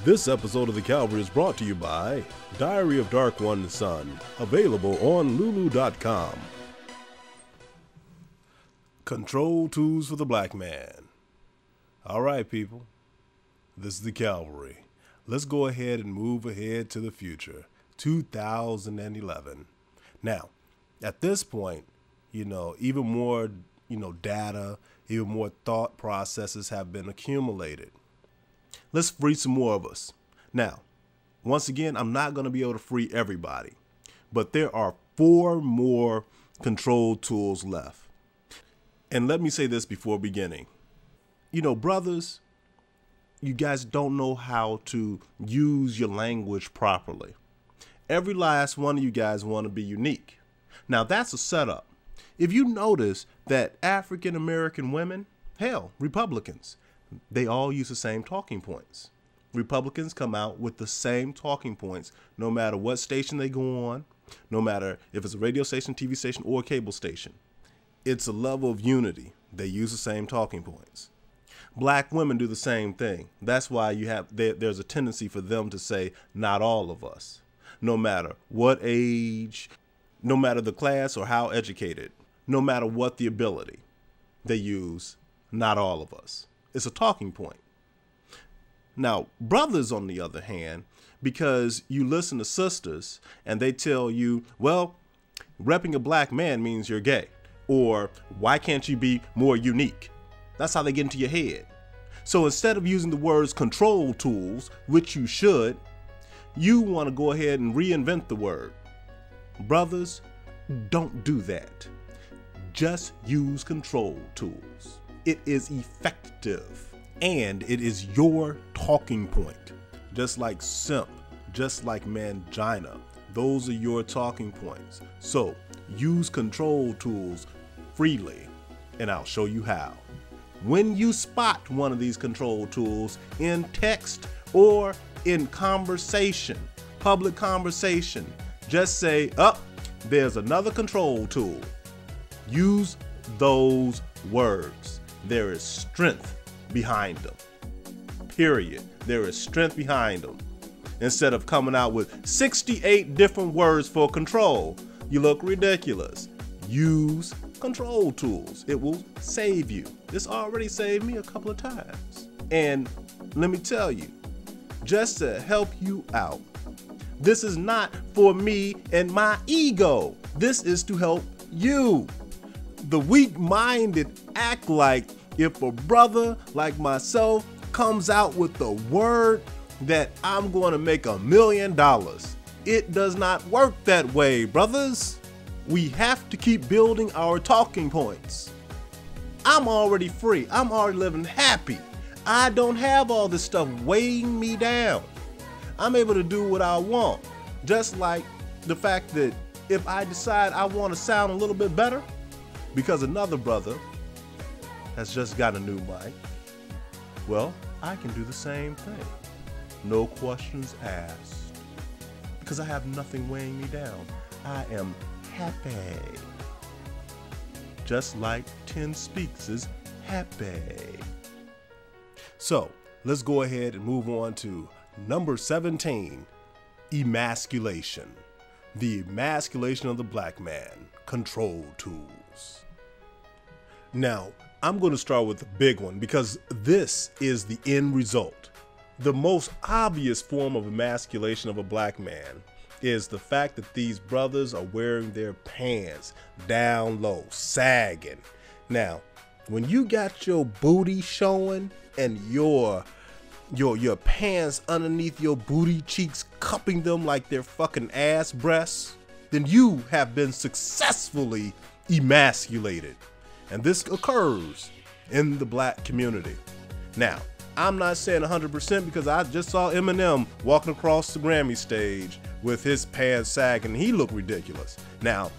This episode of The Cavalry is brought to you by Diary of DarkOneSun, available on Lulu.com. Control tools for the black man. Alright people, this is The Cavalry. Let's go ahead and move ahead to the future, 2011. Now, at this point, even more, data, even more thought processes have been accumulated. Let's free some more of us. Now, once again, I'm not going to be able to free everybody, but there are 4 more control tools left. And let me say this before beginning. Brothers, you guys don't know how to use your language properly. Every last one of you guys want to be unique. Now, that's a setup. If you notice that African American women, hell, Republicans, they all use the same talking points. Republicans come out with the same talking points no matter what station they go on, no matter if it's a radio station, TV station, or a cable station. It's a level of unity. They use the same talking points. Black women do the same thing. That's why there's a tendency for them to say, not all of us. No matter what age, no matter the class or how educated, no matter what the ability, they use not all of us. It's a talking point. Now, brothers, on the other hand, because you listen to sisters and they tell you, well, repping a black man means you're gay, or why can't you be more unique? That's how they get into your head. So instead of using the words control tools, which you should, you want to go ahead and reinvent the word. Brothers, don't do that. Just use control tools. It is effective, and it is your talking point. Just like simp, just like mangina, those are your talking points. So use control tools freely, and I'll show you how. When you spot one of these control tools in text or in conversation, public conversation, just say, there's another control tool. Use those words. There is strength behind them. Period. There is strength behind them. Instead of coming out with 68 different words for control, you look ridiculous. Use control tools. It will save you. It's already saved me a couple of times. And let me tell you, just to help you out, this is not for me and my ego. This is to help you. The weak-minded act like if a brother like myself comes out with the word that I'm going to make $1 million. It does not work that way, brothers. We have to keep building our talking points. I'm already free. I'm already living happy. I don't have all this stuff weighing me down. I'm able to do what I want. Just like the fact that if I decide I want to sound a little bit better because another brother has just got a new mic, well, I can do the same thing. No questions asked. Because I have nothing weighing me down. I am happy. Just like 10 Speaks is happy. So, let's go ahead and move on to number 17, Emasculation. The emasculation of the black man. Control tools. Now, I'm going to start with the big one because this is the end result. The most obvious form of emasculation of a black man is the fact that these brothers are wearing their pants down low, sagging. Now, when you got your booty showing and your pants underneath your booty cheeks, cupping them like they're fucking ass breasts, then you have been successfully emasculated. And this occurs in the black community. Now, I'm not saying 100% because I just saw Eminem walking across the Grammy stage with his pants sagging. He looked ridiculous. Now,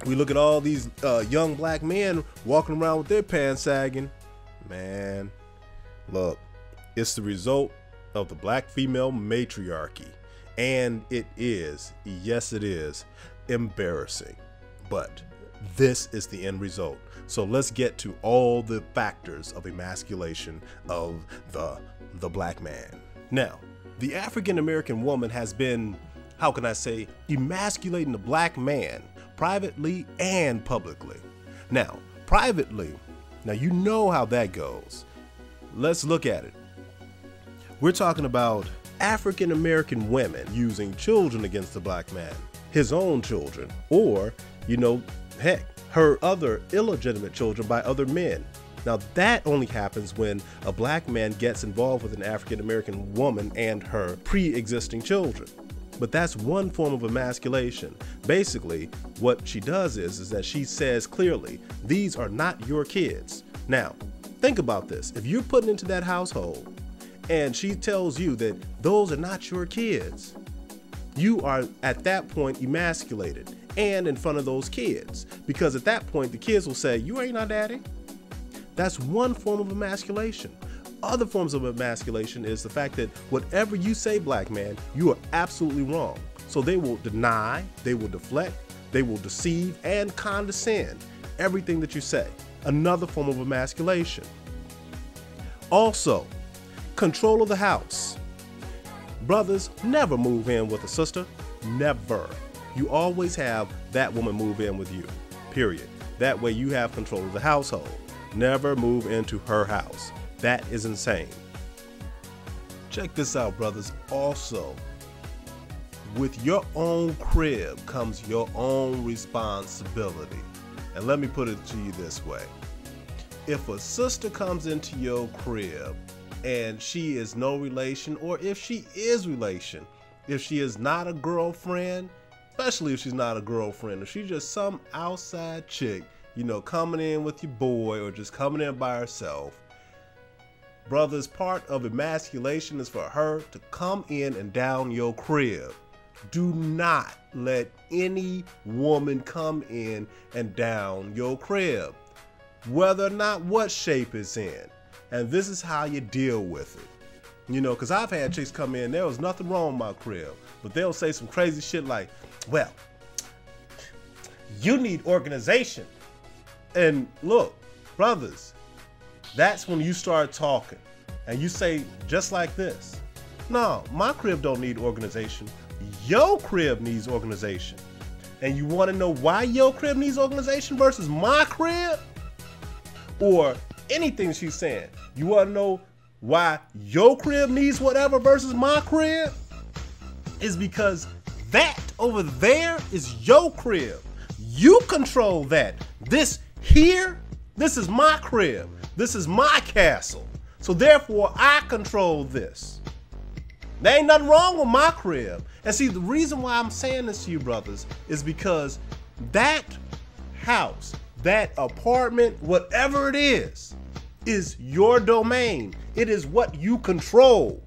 we look at all these young black men walking around with their pants sagging. Man, look, it's the result of the black female matriarchy. And it is, yes it is, embarrassing. But this is the end result. So let's get to all the factors of emasculation of the black man. Now, The African American woman has been, how can I say, emasculating the black man privately and publicly. Now, privately, now you know how that goes. Let's look at it. We're talking about African American women using children against the black man, his own children, or, you know, heck, her other illegitimate children by other men. Now that only happens when a black man gets involved with an African American woman and her pre-existing children. But that's one form of emasculation. Basically, what she does is that she says clearly, these are not your kids. Now, think about this. If you're put into that household and she tells you that those are not your kids, you are at that point emasculated and in front of those kids. Because at that point, the kids will say, you ain't our daddy. That's one form of emasculation. Other forms of emasculation is the fact that whatever you say, black man, you are absolutely wrong. So they will deny, they will deflect, they will deceive and condescend everything that you say. Another form of emasculation. Also, control of the house. Brothers, never move in with a sister. Never. You always have that woman move in with you, period. That way you have control of the household. Never move into her house. That is insane. Check this out, brothers. Also, with your own crib comes your own responsibility. And let me put it to you this way. If a sister comes into your crib and she is no relation, or if she is relation, if she is not a girlfriend, especially if she's not a girlfriend, if she's just some outside chick, you know, coming in with your boy or just coming in by herself, brothers, part of emasculation is for her to come in and down your crib. Do not let any woman come in and down your crib, whether or not what shape it's in. And this is how you deal with it. You know, because I've had chicks come in, there was nothing wrong with my crib, but they'll say some crazy shit like, well, you need organization. And look, brothers, that's when you start talking and you say just like this. No, my crib don't need organization. Your crib needs organization. And you want to know why your crib needs organization versus my crib? Or anything she's saying. You want to know why your crib needs whatever versus my crib? Is because that over there is your crib. You control that. This here, this is my crib. This is my castle. So therefore, I control this. There ain't nothing wrong with my crib. And see, the reason why I'm saying this to you, brothers, is because that house, that apartment, whatever it is your domain. It is what you control.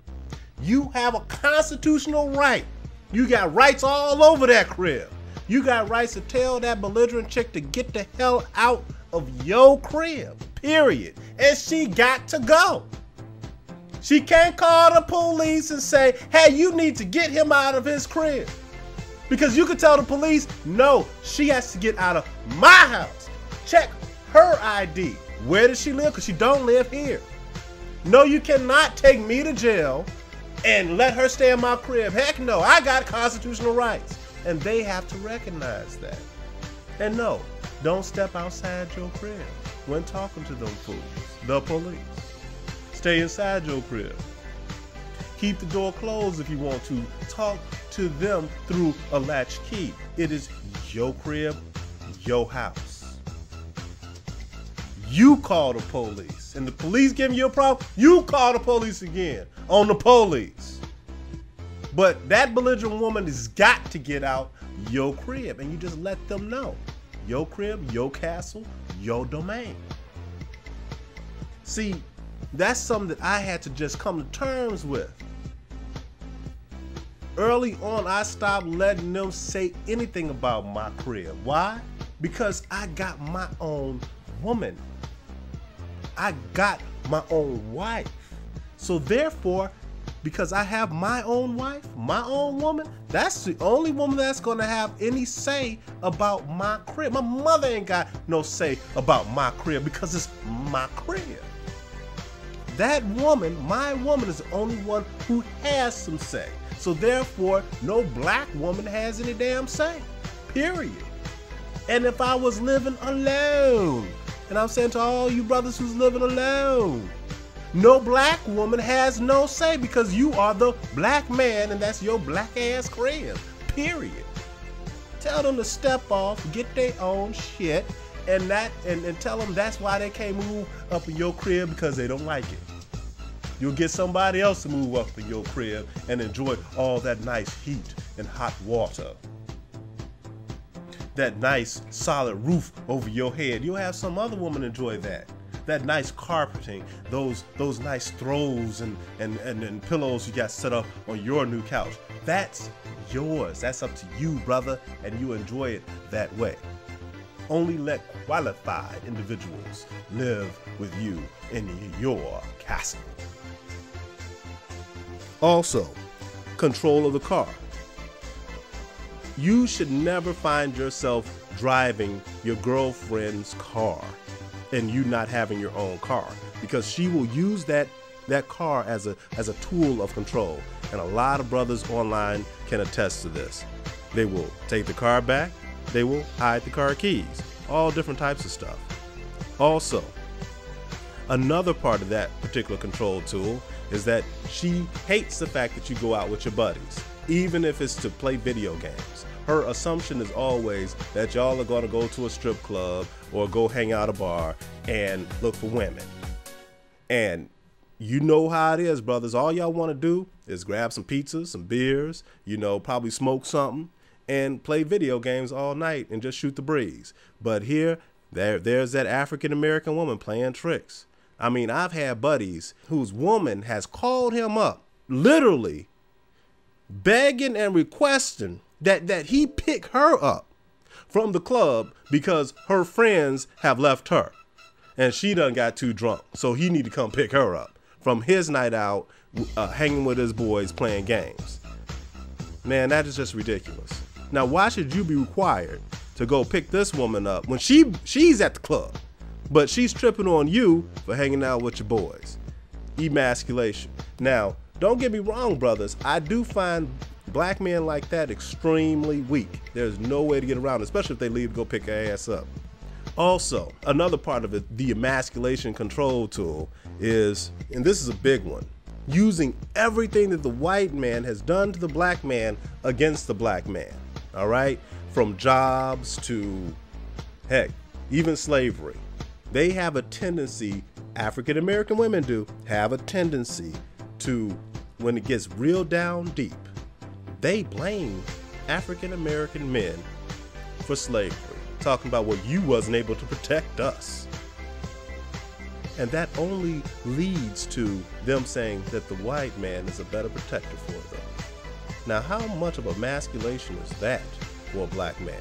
You have a constitutional right. You got rights all over that crib. You got rights to tell that belligerent chick to get the hell out of your crib, period. And she got to go. She can't call the police and say, hey, you need to get him out of his crib. Because you could tell the police, no, she has to get out of my house. Check her ID. Where does she live? Because she don't live here. No, you cannot take me to jail and let her stay in my crib. Heck no, I got constitutional rights. And they have to recognize that. And no, don't step outside your crib when talking to them fools, the police. Stay inside your crib. Keep the door closed if you want to. Talk to them through a latch key. It is your crib, your house. You call the police. And the police giving you a problem, you call the police again on the police. But that belligerent woman has got to get out your crib, and you just let them know. Your crib, your castle, your domain. See, that's something that I had to just come to terms with. Early on, I stopped letting them say anything about my crib. Why? Because I got my own woman. I got my own wife. So therefore, because I have my own wife, my own woman, that's the only woman that's gonna have any say about my crib. My mother ain't got no say about my crib because it's my crib. that woman, my woman, is the only one who has some say. So therefore, no black woman has any damn say, period. And if I was living alone, and I'm saying to all you brothers who's living alone, no black woman has no say because you are the black man and that's your black ass crib, period. Tell them to step off, get their own shit, and tell them that's why they can't move up in your crib, because they don't like it. You'll get somebody else to move up in your crib and enjoy all that nice heat and hot water. That nice solid roof over your head. You'll have some other woman enjoy that. That nice carpeting, those nice throws and pillows you got set up on your new couch. That's yours. That's up to you, brother, and you enjoy it that way. Only let qualified individuals live with you in your castle. Also, control of the car. You should never find yourself driving your girlfriend's car and you not having your own car, because she will use that car as a tool of control. And a lot of brothers online can attest to this. They will take the car back, they will hide the car keys, all different types of stuff. Also, another part of that particular control tool is that she hates the fact that you go out with your buddies, even if it's to play video games. Her assumption is always that y'all are going to go to a strip club or go hang out at a bar and look for women. And you know how it is, brothers. All y'all want to do is grab some pizzas, some beers, probably smoke something and play video games all night and just shoot the breeze. But there's that African American woman playing tricks. I mean, I've had buddies whose woman has called him up, literally begging and requesting that he pick her up from the club because her friends have left her and she done got too drunk. So he need to come pick her up from his night out, hanging with his boys playing games. Man, that is just ridiculous. Now, why should you be required to go pick this woman up when she's at the club, but she's tripping on you for hanging out with your boys? Emasculation. Now, don't get me wrong, brothers. I do find black men like that extremely weak. There's no way to get around it, especially if they leave to go pick her ass up. Also, another part of it, the emasculation control tool is, and this is a big one, using everything that the white man has done to the black man against the black man. All right? From jobs to, heck, even slavery. They have a tendency, African American women do, have a tendency to, when it gets real down deep, they blame African American men for slavery, talking about, well, you wasn't able to protect us. And that only leads to them saying that the white man is a better protector for them. Now, how much of emasculation is that for a black man?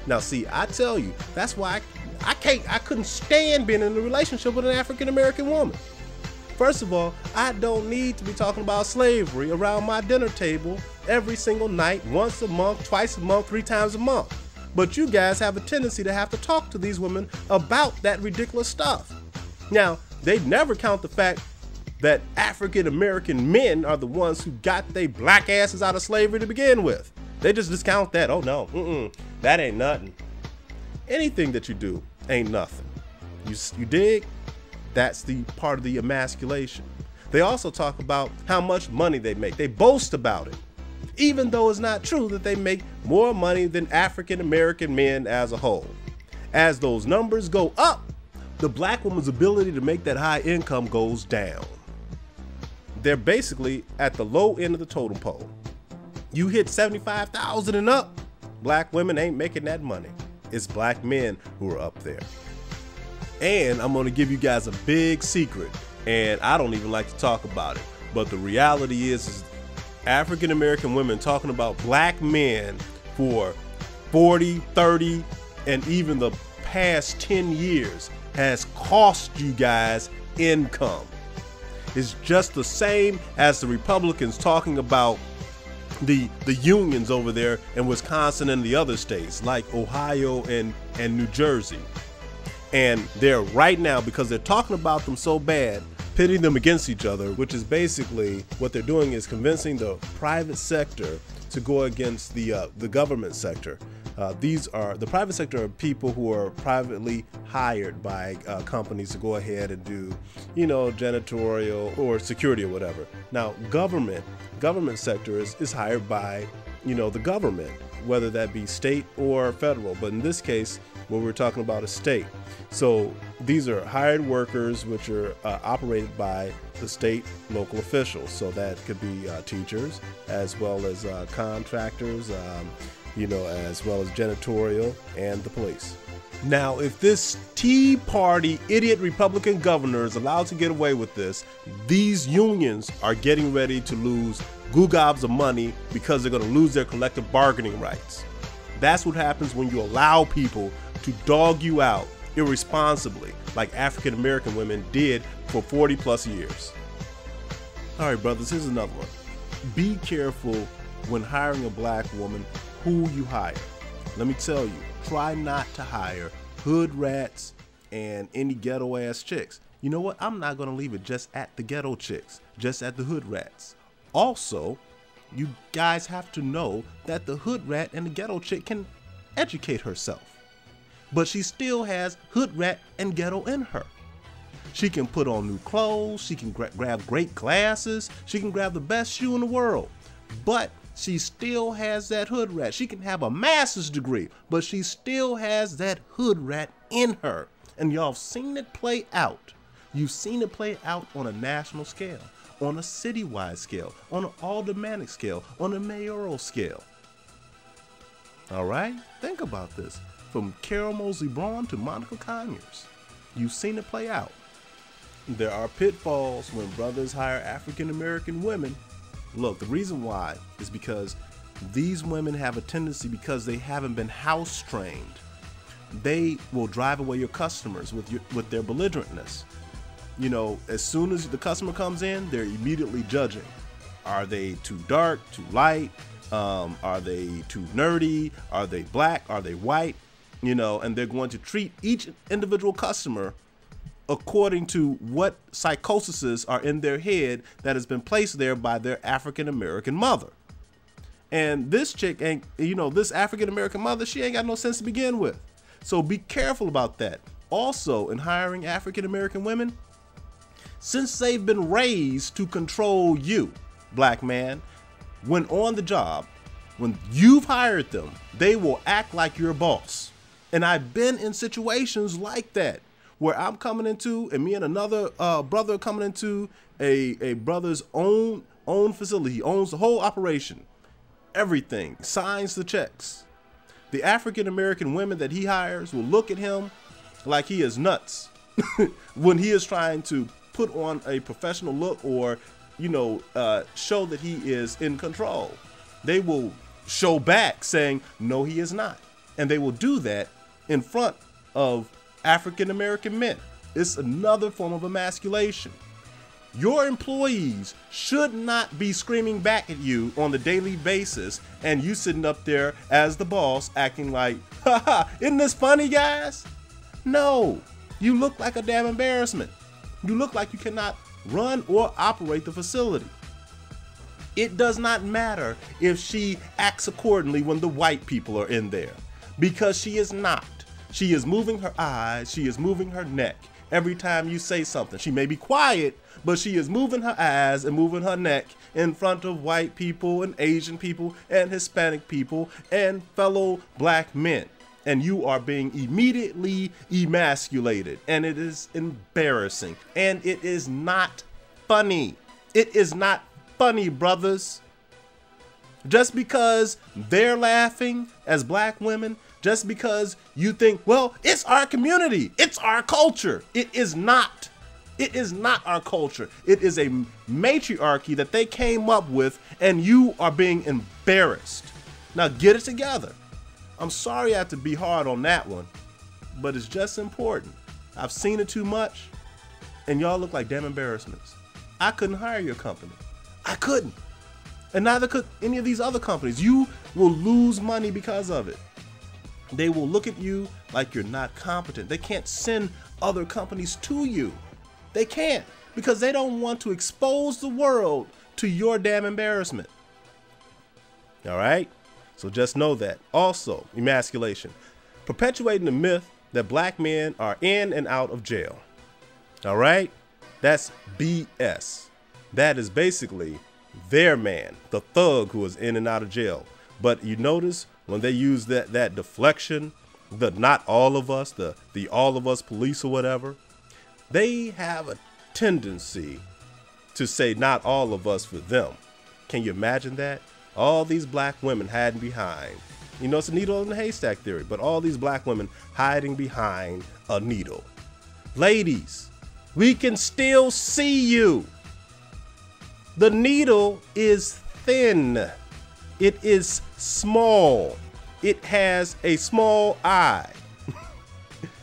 Now, see, I tell you, that's why I couldn't stand being in a relationship with an African American woman. First of all, I don't need to be talking about slavery around my dinner table every single night, once a month, twice a month, 3 times a month. But you guys have a tendency to have to talk to these women about that ridiculous stuff. Now, they never count the fact that African American men are the ones who got their black asses out of slavery to begin with. They just discount that. Oh no, that ain't nothing. Anything that you do ain't nothing. You dig? That's the part of the emasculation. They also talk about how much money they make. They boast about it, even though it's not true that they make more money than African American men as a whole. As those numbers go up, the black woman's ability to make that high income goes down. They're basically at the low end of the totem pole. You hit 75,000 and up, black women ain't making that money. It's black men who are up there. And I'm going to give you guys a big secret, and I don't even like to talk about it, but the reality is African American women talking about black men for 40, 30, and even the past 10 years has cost you guys income. It's just the same as the Republicans talking about the unions over there in Wisconsin and the other states like Ohio and New Jersey. And they're right now, because they're talking about them so bad, pitting them against each other, which is basically what they're doing is convincing the private sector to go against the government sector. The private sector are people who are privately hired by companies to go ahead and do, janitorial or security or whatever. Now, government sector is hired by, the government, whether that be state or federal. But in this case, what we're talking about is state. So these are hired workers, which are operated by the state local officials. So that could be teachers, as well as contractors, as well as janitorial and the police. Now, if this Tea Party idiot Republican governor is allowed to get away with this, these unions are getting ready to lose gobs of money because they're going to lose their collective bargaining rights. That's what happens when you allow people to dog you out irresponsibly, like African American women did for 40 plus years. All right, brothers, here's another one. Be careful when hiring a black woman who you hire. Let me tell you, try not to hire hood rats and any ghetto ass chicks. You know what? I'm not going to leave it just at the ghetto chicks, just at the hood rats. Also, you guys have to know that the hood rat and the ghetto chick can educate herself, but she still has hood rat and ghetto in her. She can put on new clothes, she can grab great glasses, she can grab the best shoe in the world, but she still has that hood rat. She can have a master's degree, but she still has that hood rat in her. And y'all have seen it play out. You've seen it play out on a national scale, on a citywide scale, on an aldermanic scale, on a mayoral scale. All right? Think about this. From Carol Moseley Braun to Monica Conyers. You've seen it play out. There are pitfalls when brothers hire African American women. Look, the reason why is because these women have a tendency, because they haven't been house trained, they will drive away your customers with their belligerentness. As soon as the customer comes in, they're immediately judging. Are they too dark, too light? Are they too nerdy? Are they black? Are they white? And they're going to treat each individual customer according to what psychoses are in their head that has been placed there by their African American mother. And this chick ain't, this African American mother, she ain't got no sense to begin with. So be careful about that. Also, in hiring African American women, since they've been raised to control you, black man, when on the job, when you've hired them, they will act like your boss. And I've been in situations like that, where I'm coming into, and me and another brother coming into a brother's own facility. He owns the whole operation, everything, signs the checks. The African American women that he hires will look at him like he is nuts when he is trying to put on a professional look or, show that he is in control. They will show back saying, no, he is not. And they will do that in front of African American men. It's another form of emasculation. Your employees should not be screaming back at you on the daily basis and you sitting up there as the boss acting like, haha, isn't this funny, guys? No, you look like a damn embarrassment. You look like you cannot run or operate the facility. It does not matter if she acts accordingly when the white people are in there, because she is not. She is moving her eyes, she is moving her neck every time you say something. She may be quiet, but she is moving her eyes and moving her neck in front of white people and Asian people and Hispanic people and fellow black men. And you are being immediately emasculated. And it is embarrassing. And it is not funny. It is not funny, brothers. Just because they're laughing as black women, just because you think, well, it's our community, it's our culture. It is not. It is not our culture. It is a matriarchy that they came up with, and you are being embarrassed. Now get it together. I'm sorry I have to be hard on that one, but it's just important. I've seen it too much, and y'all look like damn embarrassments. I couldn't hire your company. I couldn't. And neither could any of these other companies. You will lose money because of it. They will look at you like you're not competent. They can't send other companies to you. They can't. because they don't want to expose the world to your damn embarrassment. All right? So just know that. Also, emasculation. Perpetuating the myth that black men are in and out of jail. All right? That's BS. That is basically their man, the thug who is in and out of jail. But you notice when they use that deflection, the not all of us, the all of us police or whatever, they have a tendency to say not all of us for them. Can you imagine that? All these black women hiding behind, you know, it's a needle in the haystack theory, but all these black women hiding behind a needle. Ladies, we can still see you. The needle is thin. It is small. It has a small eye.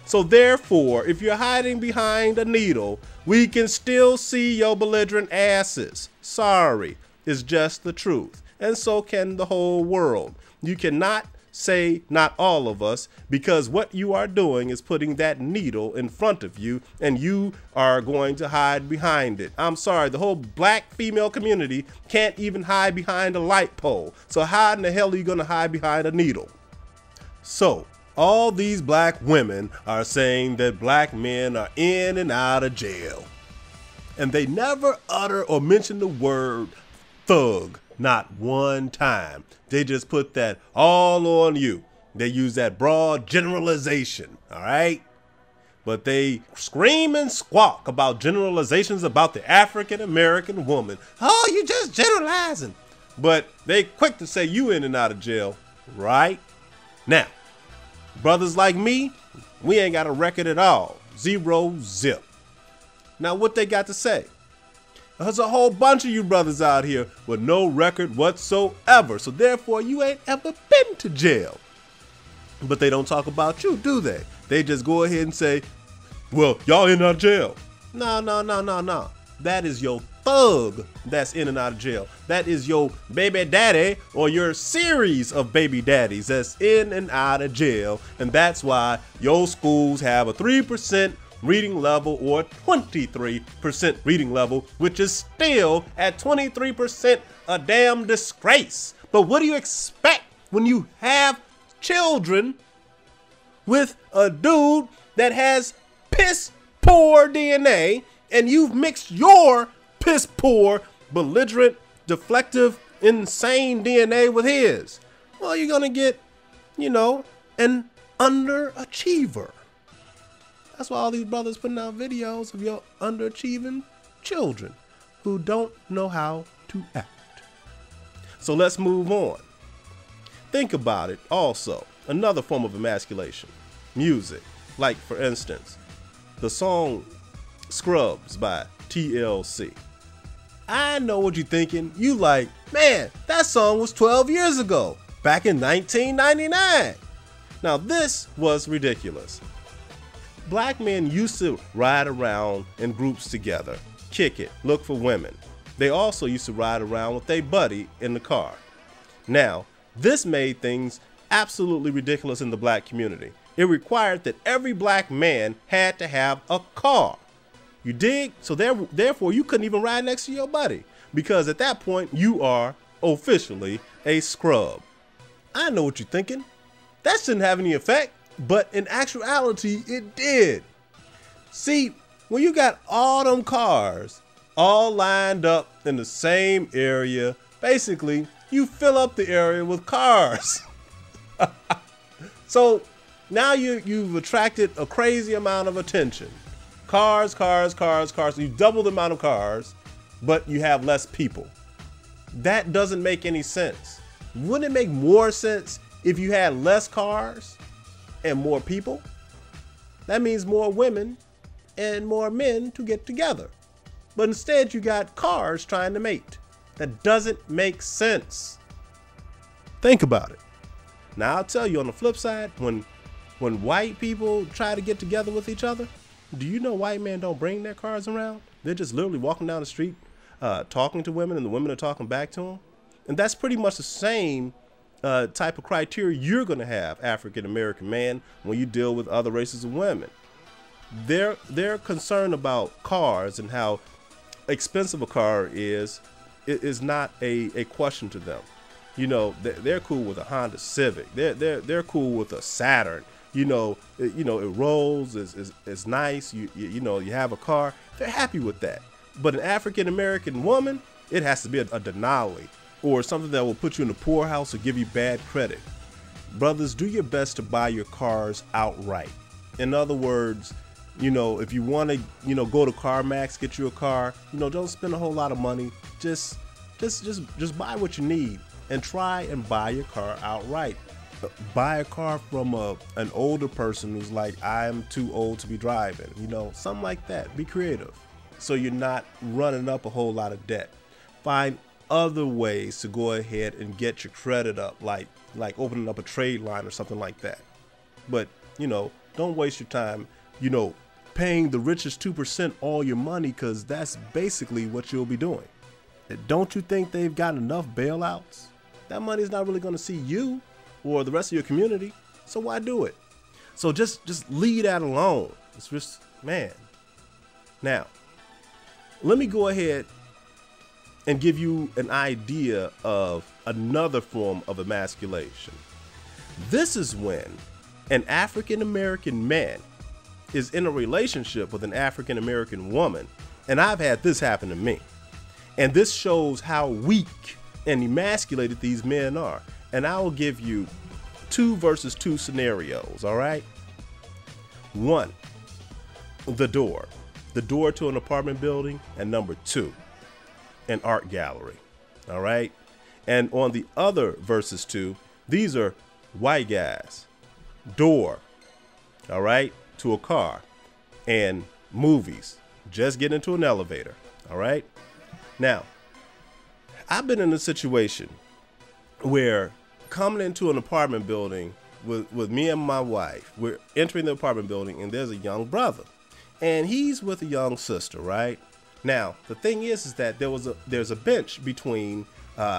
So therefore, if you're hiding behind a needle, we can still see your belligerent asses. Sorry, it's just the truth. And so can the whole world. You cannot say not all of us, because what you are doing is putting that needle in front of you and you are going to hide behind it. I'm sorry, the whole black female community can't even hide behind a light pole. So how in the hell are you going to hide behind a needle? So all these black women are saying that black men are in and out of jail. And they never utter or mention the word thug, not one time. They just put that all on you. They use that broad generalization, all right? But they scream and squawk about generalizations about the African-American woman. Oh, you just generalizing. But they quick to say you in and out of jail, right? Now, brothers like me, we ain't got a record at all. Zero, zip. Now, what they got to say? There's a whole bunch of you brothers out here with no record whatsoever. So therefore, you ain't ever been to jail. But they don't talk about you, do they? They just go ahead and say, well, y'all in and out of jail. No. That is your thug that's in and out of jail. That is your baby daddy or your series of baby daddies that's in and out of jail. And that's why your schools have a 3% reading level or 23% reading level, which is still at 23% a damn disgrace. But what do you expect when you have children with a dude that has piss poor DNA and you've mixed your piss poor, belligerent, deflective, insane DNA with his? Well, you're gonna get, you know, an underachiever. That's why all these brothers putting out videos of your underachieving children who don't know how to act. So let's move on. Think about it also. Another form of emasculation. Music. Like, for instance, the song Scrubs by TLC. I know what you're thinking. You like, man, that song was 12 years ago, back in 1999. Now, this was ridiculous. Black men used to ride around in groups together, kick it, look for women. They also used to ride around with their buddy in the car. Now, this made things absolutely ridiculous in the black community. It required that every black man had to have a car. You dig? So therefore, you couldn't even ride next to your buddy, because at that point, you are officially a scrub. I know what you're thinking. That shouldn't have any effect. But in actuality, it did. See, when you got all them cars all lined up in the same area, basically, you fill up the area with cars. So now you've attracted a crazy amount of attention. Cars. You double the amount of cars, but you have less people. That doesn't make any sense. Wouldn't it make more sense if you had less cars and more people? That means more women and more men to get together. But instead you got cars trying to mate. That doesn't make sense. Think about it. Now I'll tell you, on the flip side, when white people try to get together with each other, do you know white men don't bring their cars around? They're just literally walking down the street talking to women, and the women are talking back to them. And that's pretty much the same type of criteria you're going to have, African-American man, when you deal with other races of women. They're concerned about cars and how expensive a car is, it is not a question to them. You know, they're cool with a Honda Civic. They're cool with a Saturn. You know, it rolls, is nice. You know, you have a car. They're happy with that. But an African American woman, it has to be a Denali or something that will put you in the poorhouse or give you bad credit. Brothers, do your best to buy your cars outright. In other words, you know, if you want to, you know, go to CarMax, get you a car, you know, don't spend a whole lot of money. Just buy what you need and try and buy your car outright. Buy a car from an older person who's like, I'm too old to be driving, you know, something like that. Be creative so you're not running up a whole lot of debt. Find other ways to go ahead and get your credit up, like opening up a trade line or something like that. But, you know, don't waste your time, you know, paying the richest 2% all your money, because that's basically what you'll be doing. Don't you think they've got enough bailouts? That money's not really going to see you or the rest of your community, so why do it? So just leave that alone. It's just, man. Now, let me go ahead and give you an idea of another form of emasculation. This is when an African American man is in a relationship with an African American woman, and I've had this happen to me. And this shows how weak and emasculated these men are. And I will give you 2 versus 2 scenarios, all right? 1, the door to an apartment building, and number 2, an art gallery, all right? And on the other versus 2, these are white guys, door, all right, to a car, and movies, just get into an elevator, all right? Now, I've been in a situation where coming into an apartment building with me and my wife, we're entering the apartment building and there's a young brother and he's with a young sister, right? Now, the thing is that there's a bench between,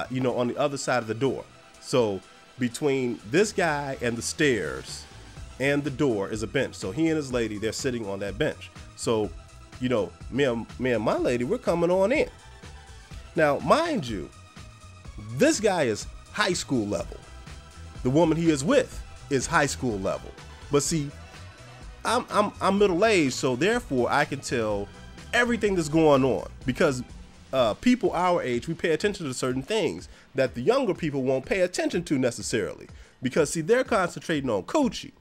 you know, on the other side of the door. So between this guy and the stairs and the door is a bench. So he and his lady, they're sitting on that bench. So, you know, me and my lady, we're coming on in. Now, mind you, this guy is high school level. The woman he is with is high school level. But see, I'm middle-aged, so therefore I can tell everything that's going on, because people our age, we pay attention to certain things that the younger people won't pay attention to necessarily, because see, they're concentrating on coochie.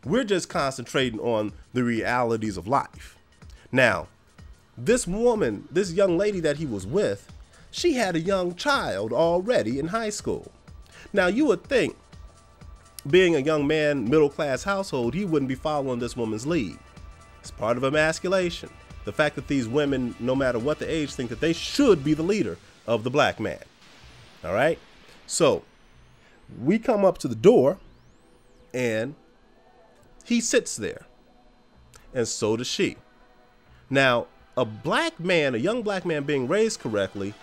We're just concentrating on the realities of life. Now, this woman, this young lady that he was with, she had a young child already in high school. Now, you would think, being a young man, middle-class household, he wouldn't be following this woman's lead. It's part of emasculation. The fact that these women, no matter what the age, think that they should be the leader of the black man. All right? So, we come up to the door, and he sits there. And so does she. Now, a black man, a young black man being raised correctly,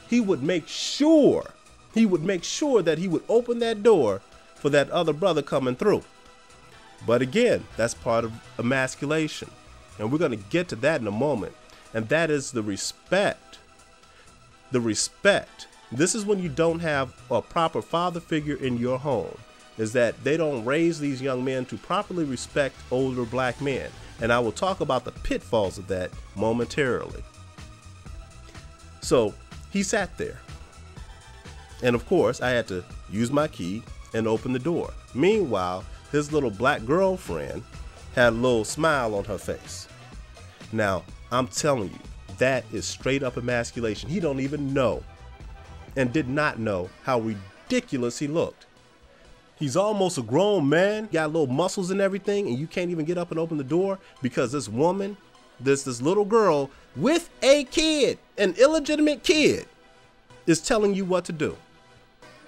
he would make sure that he would open that door for that other brother coming through. But again, that's part of emasculation. And we're going to get to that in a moment. And that is the respect. The respect. This is when you don't have a proper father figure in your home, is that they don't raise these young men to properly respect older black men. And I will talk about the pitfalls of that momentarily. So he sat there. And of course, I had to use my key and open the door. Meanwhile, his little black girlfriend had a little smile on her face. Now, I'm telling you, that is straight up emasculation. He don't even know and did not know how ridiculous he looked. He's almost a grown man, got little muscles and everything, and you can't even get up and open the door because this woman, this little girl with a kid, an illegitimate kid, is telling you what to do.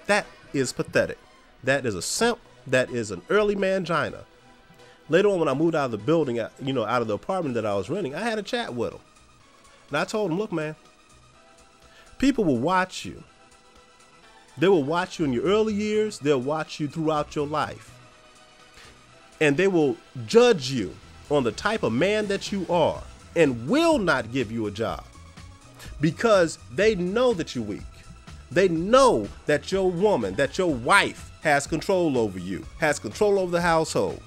That is pathetic. That is a simp. That is an early mangina. Later on, when I moved out of the building, you know, out of the apartment that I was renting, I had a chat with him. And I told him, look, man, people will watch you. They will watch you in your early years. They'll watch you throughout your life. And they will judge you on the type of man that you are and will not give you a job. because they know that you're weak. They know that your woman, that your wife has control over you, has control over the household.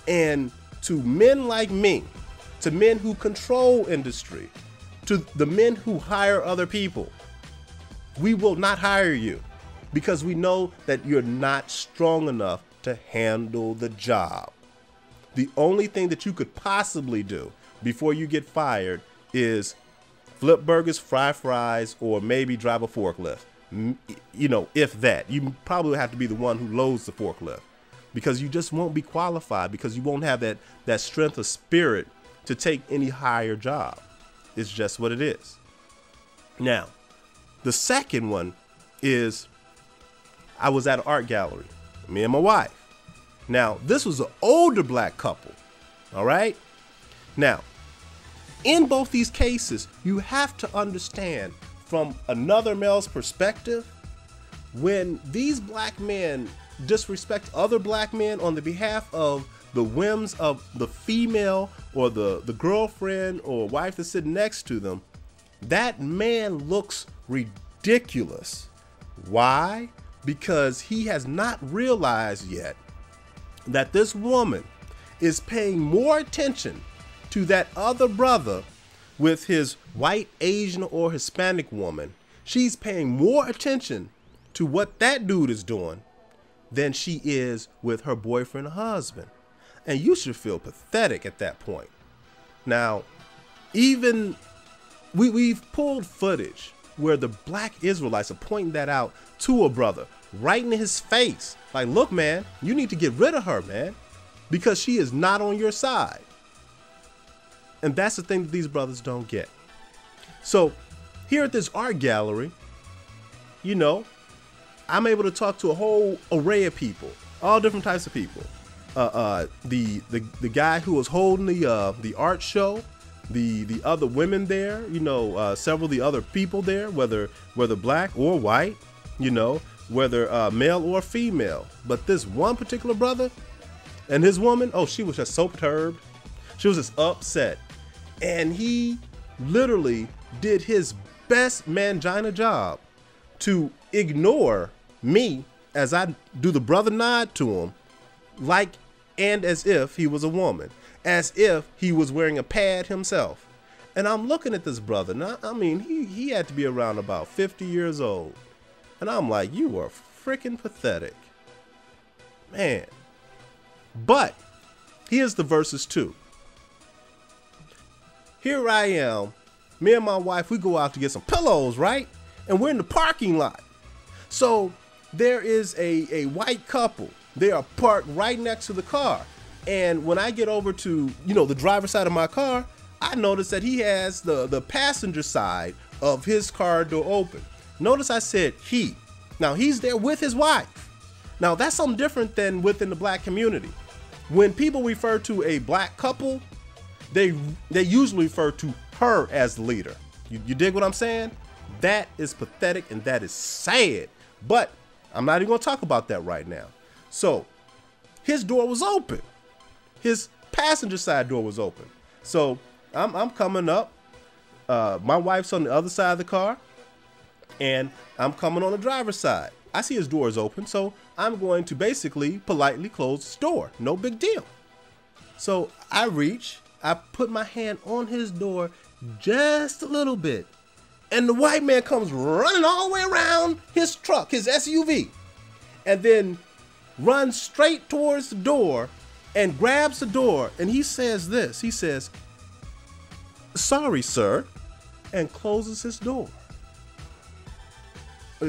And to men like me, to men who control industry, to the men who hire other people, we will not hire you because we know that you're not strong enough to handle the job. The only thing that you could possibly do before you get fired is flip burgers, fry fries, or maybe drive a forklift. You know, if that. You probably have to be the one who loads the forklift because you just won't be qualified, because you won't have that strength of spirit to take any higher job. It's just what it is. Now, the second one is I was at an art gallery, me and my wife. Now, this was an older black couple, all right? Now, in both these cases, you have to understand from another male's perspective, when these black men disrespect other black men on the behalf of the whims of the female or the girlfriend or wife that's sitting next to them, that man looks ridiculous. Why? Because he has not realized yet that this woman is paying more attention to that other brother with his white, Asian, or Hispanic woman. She's paying more attention to what that dude is doing than she is with her boyfriend or husband. And you should feel pathetic at that point. Now, even we've pulled footage where the black Israelites are pointing that out to a brother right in his face. Like, look, man, you need to get rid of her, man, because she is not on your side. And that's the thing that these brothers don't get. So here at this art gallery, you know, I'm able to talk to a whole array of people, all different types of people. The guy who was holding the art show, the other women there, you know, several of the other people there, whether black or white, you know, whether male or female. But this one particular brother and his woman, oh, she was just so perturbed. She was just upset. And he literally did his best mangina job to ignore me as I do the brother nod to him, like, and as if he was a woman, as if he was wearing a pad himself. And I'm looking at this brother. Now, I mean, he had to be around about 50 years old. And I'm like, you are freaking pathetic, man. But here's the verses too. Here I am, me and my wife, we go out to get some pillows, right? And we're in the parking lot. So there is a white couple. They are parked right next to the car. And when I get over to, you know, the driver's side of my car, I notice that he has the passenger side of his car door open. Notice I said he. Now he's there with his wife. Now that's something different than within the black community. When people refer to a black couple, they usually refer to her as the leader. You dig what I'm saying? That is pathetic and that is sad. But I'm not even gonna talk about that right now. So his door was open. His passenger side door was open. So I'm coming up. My wife's on the other side of the car, and I'm coming on the driver's side. I see his door is open, so I'm going to basically politely close his door. No big deal. So I reach, I put my hand on his door just a little bit, and the white man comes running all the way around his truck, his SUV, and then runs straight towards the door and grabs the door, and he says this. He says, "Sorry, sir," and closes his door.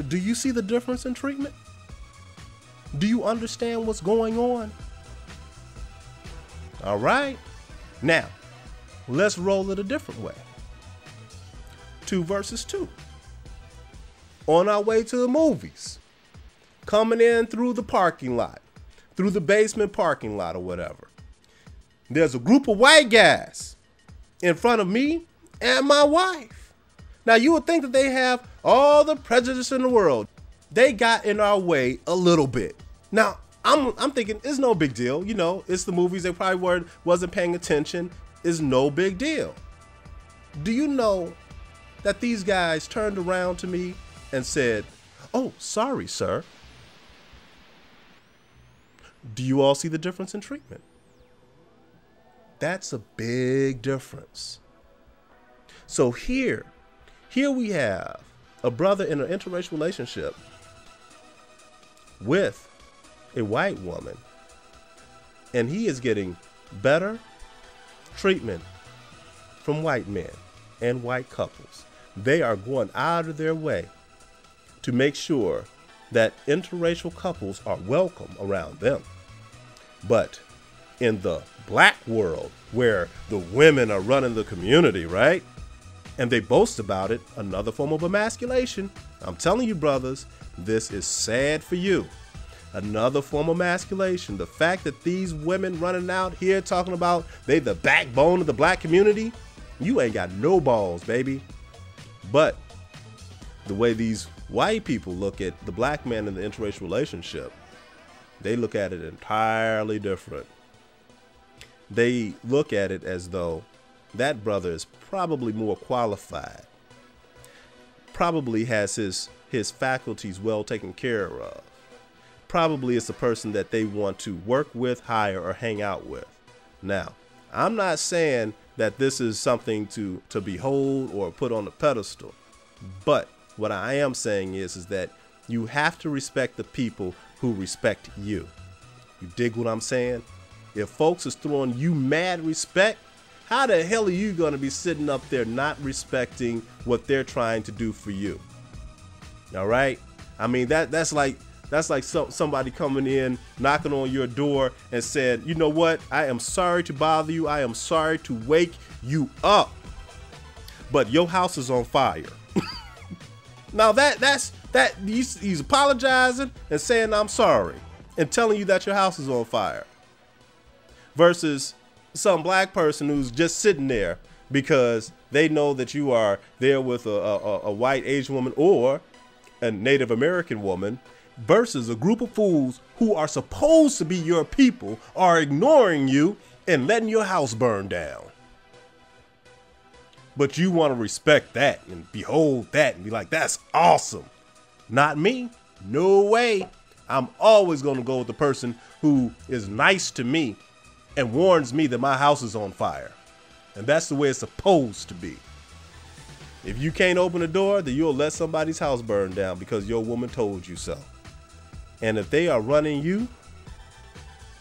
Do you see the difference in treatment? Do you understand what's going on? All right. Now, let's roll it a different way. 2 verses 2. On our way to the movies, coming in through the parking lot, through the basement parking lot or whatever, there's a group of white guys in front of me and my wife. Now, you would think that they have all the prejudice in the world. They got in our way a little bit. Now, I'm thinking it's no big deal. You know, it's the movies. They probably wasn't paying attention. It's no big deal. Do you know that these guys turned around to me and said, "Oh, sorry, sir." Do you all see the difference in treatment? That's a big difference. So here we have a brother in an interracial relationship with a white woman, and he is getting better treatment from white men and white couples. They are going out of their way to make sure that interracial couples are welcome around them. But in the black world, where the women are running the community, right? And they boast about it, another form of emasculation. I'm telling you, brothers, this is sad for you. Another form of emasculation. The fact that these women running out here talking about they the backbone of the black community, you ain't got no balls, baby. But the way these white people look at the black man in the interracial relationship, they look at it entirely different. They look at it as though that brother is probably more qualified, probably has his faculties well taken care of, probably is a person that they want to work with, hire, or hang out with. Now, I'm not saying that this is something to behold or put on a pedestal, but what I am saying is that you have to respect the people who respect you. You dig what I'm saying? If folks is throwing you mad respect, how the hell are you going to be sitting up there not respecting what they're trying to do for you? All right? I mean, that's like somebody coming in, knocking on your door and said, "You know what? I am sorry to bother you. I am sorry to wake you up, but your house is on fire." Now he's apologizing and saying, "I'm sorry," and telling you that your house is on fire. Versus some black person who's just sitting there because they know that you are there with a white Asian woman or a Native American woman, versus a group of fools who are supposed to be your people are ignoring you and letting your house burn down. But you want to respect that and behold that and be like, "That's awesome." Not me. No way. I'm always going to go with the person who is nice to me and warns me that my house is on fire. And that's the way it's supposed to be. If you can't open the door, then you'll let somebody's house burn down because your woman told you so. And if they are running you,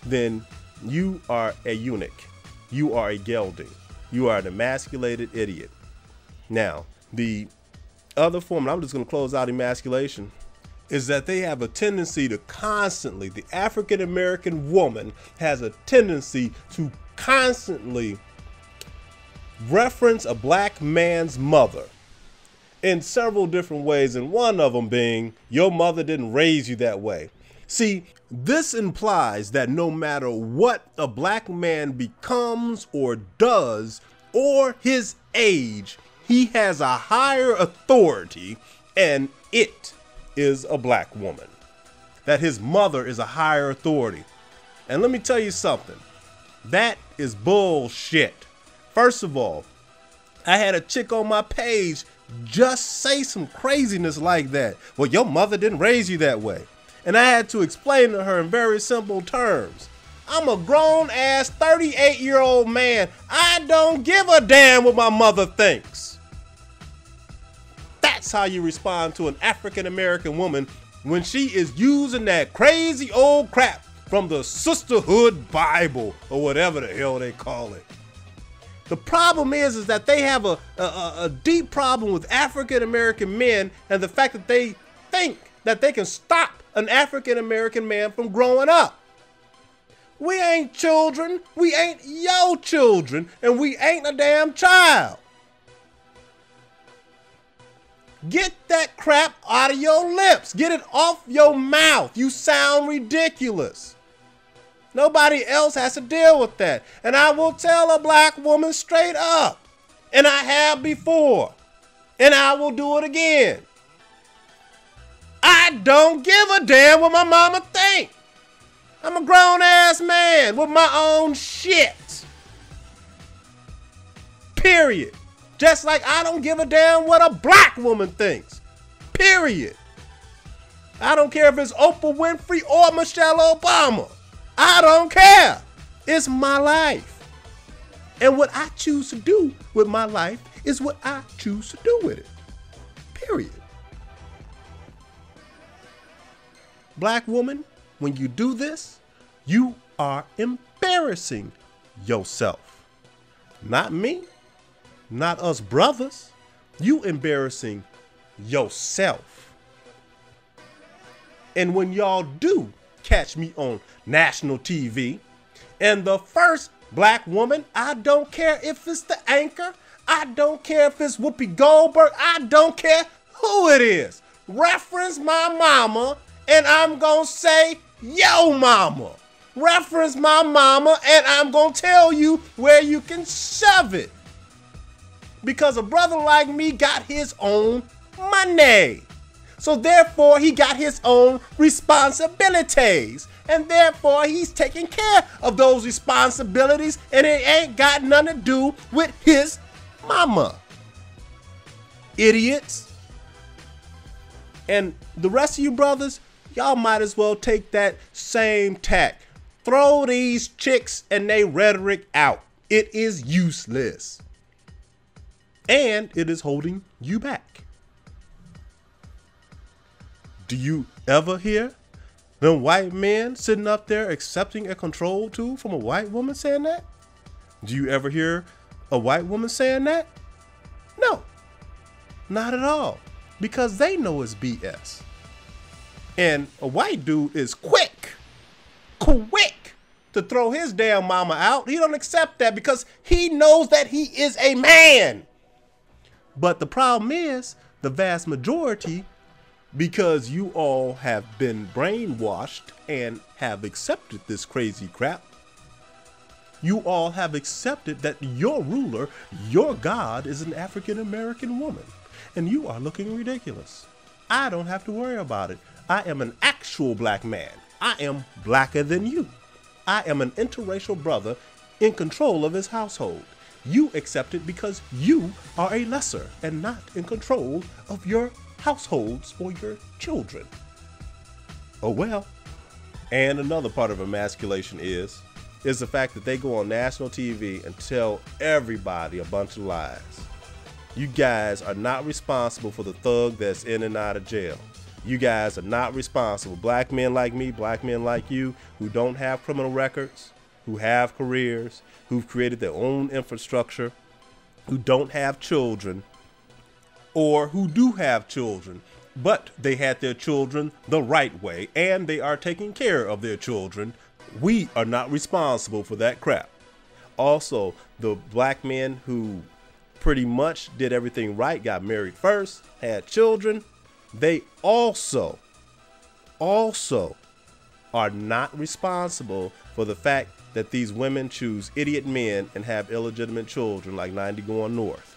then you are a eunuch. You are a gelding. You are an emasculated idiot. Now, the other form, and I'm just going to close out emasculation, is that they have a tendency to constantly, the African American woman has a tendency to constantly reference a black man's mother in several different ways, and one of them being, "Your mother didn't raise you that way." See, this implies that no matter what a black man becomes or does, or his age, he has a higher authority, and it is a black woman. That his mother is a higher authority. And let me tell you something. That is bullshit. First of all, I had a chick on my page just say some craziness like that. "Well, your mother didn't raise you that way." And I had to explain to her in very simple terms. I'm a grown ass 38-year-old man. I don't give a damn what my mother thinks. That's how you respond to an African American woman when she is using that crazy old crap from the Sisterhood Bible or whatever the hell they call it. The problem is that they have a deep problem with African American men and the fact that they think that they can stop an African American man from growing up. We ain't children. We ain't your children, and we ain't a damn child. Get that crap out of your lips. Get it off your mouth. You sound ridiculous. Nobody else has to deal with that. And I will tell a black woman straight up. And I have before. And I will do it again. I don't give a damn what my mama think. I'm a grown ass man with my own shit. Period. Just like I don't give a damn what a black woman thinks. Period. I don't care if it's Oprah Winfrey or Michelle Obama. I don't care. It's my life. And what I choose to do with my life is what I choose to do with it. Period. Black woman, when you do this, you are embarrassing yourself. Not me, not us brothers. You embarrassing yourself. And when y'all do catch me on national TV, and the first black woman, I don't care if it's the anchor, I don't care if it's Whoopi Goldberg, I don't care who it is, reference my mama, and I'm gonna say, yo mama. Reference my mama, and I'm gonna tell you where you can shove it. Because a brother like me got his own money. So therefore, he got his own responsibilities. And therefore, he's taking care of those responsibilities, and it ain't got nothing to do with his mama. Idiots. And the rest of you brothers, y'all might as well take that same tack. Throw these chicks and they rhetoric out. It is useless. And it is holding you back. Do you ever hear them white men sitting up there accepting a control tool from a white woman saying that? Do you ever hear a white woman saying that? No, not at all. Because they know it's BS. And a white dude is quick to throw his damn mama out. He don't accept that because he knows that he is a man. But the problem is the vast majority, because you all have been brainwashed and have accepted this crazy crap, you all have accepted that your ruler, your God, is an African-American woman. And you are looking ridiculous. I don't have to worry about it. I am an actual black man. I am blacker than you. I am an interracial brother in control of his household. You accept it because you are a lesser and not in control of your households or your children. Oh well. And another part of emasculation is the fact that they go on national TV and tell everybody a bunch of lies. You guys are not responsible for the thug that's in and out of jail. You guys are not responsible. Black men like me, black men like you, who don't have criminal records, who have careers, who've created their own infrastructure, who don't have children, or who do have children, but they had their children the right way, and they are taking care of their children. We are not responsible for that crap. Also, the black men who pretty much did everything right, got married first, had children, they also are not responsible for the fact that these women choose idiot men and have illegitimate children like 90 going north.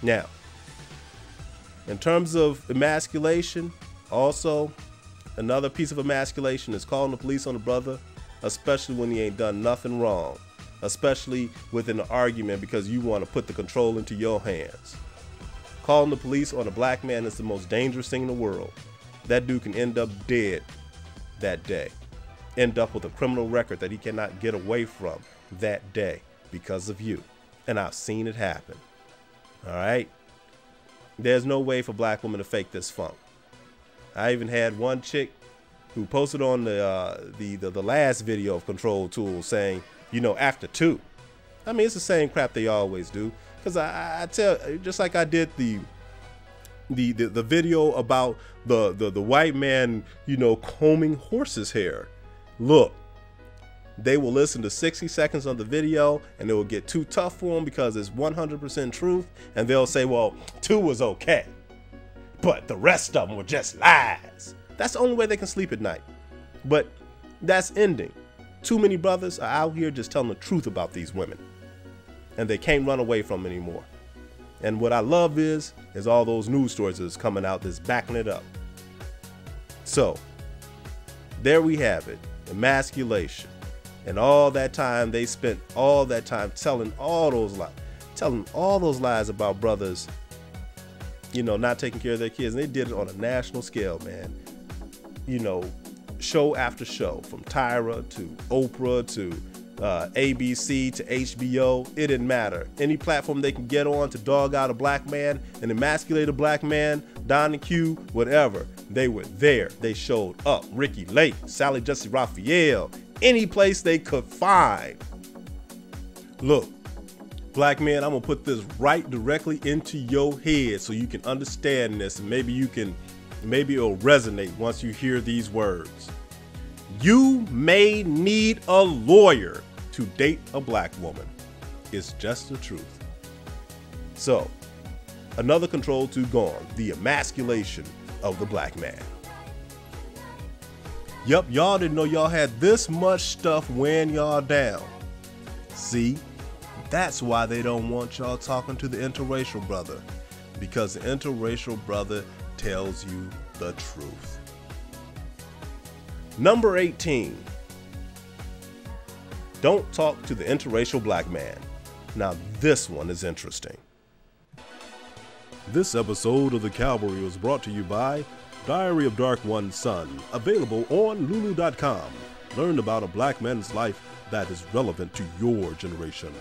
Now, in terms of emasculation, also another piece of emasculation is calling the police on a brother, especially when he ain't done nothing wrong, especially within an argument because you want to put the control into your hands. Calling the police on a black man is the most dangerous thing in the world. That dude can end up dead that day. End up with a criminal record that he cannot get away from that day because of you. And I've seen it happen. All right? There's no way for black women to fake this funk. I even had one chick who posted on the last video of Control Tool saying, you know, after 2. I mean, it's the same crap they always do. Because I tell, just like I did the video about the white man, you know, combing horse's hair. Look, they will listen to 60 seconds of the video and it will get too tough for them because it's 100% truth. And they'll say, well, 2 was okay, but the rest of them were just lies. That's the only way they can sleep at night. But that's ending. Too many brothers are out here just telling the truth about these women. And they can't run away from them anymore. And what I love is all those news stories that's coming out that's backing it up. So, there we have it. Emasculation. And all that time they spent all that time telling all those lies. telling all those lies about brothers, you know, not taking care of their kids. And they did it on a national scale, man. You know, show after show, from Tyra to Oprah to ABC to HBO. It didn't matter. Any platform they can get on to dog out a black man and emasculate a black man, Don and Q, whatever, they were there. They showed up. Ricky Lake, Sally Jesse Raphael, any place they could find. Look, black man, I'm gonna put this right directly into your head so you can understand this, and maybe it'll resonate once you hear these words. You may need a lawyer to date a black woman. It's just the truth. So, another control 2 gone, the emasculation of the black man. Yup, y'all didn't know y'all had this much stuff weighing y'all down. See, that's why they don't want y'all talking to the interracial brother, because the interracial brother tells you the truth. Number 18. Don't talk to the interracial black man. Now this one is interesting. This episode of The Cavalry was brought to you by Diary of DarkOneSun, available on Lulu.com. Learn about a black man's life that is relevant to your generation.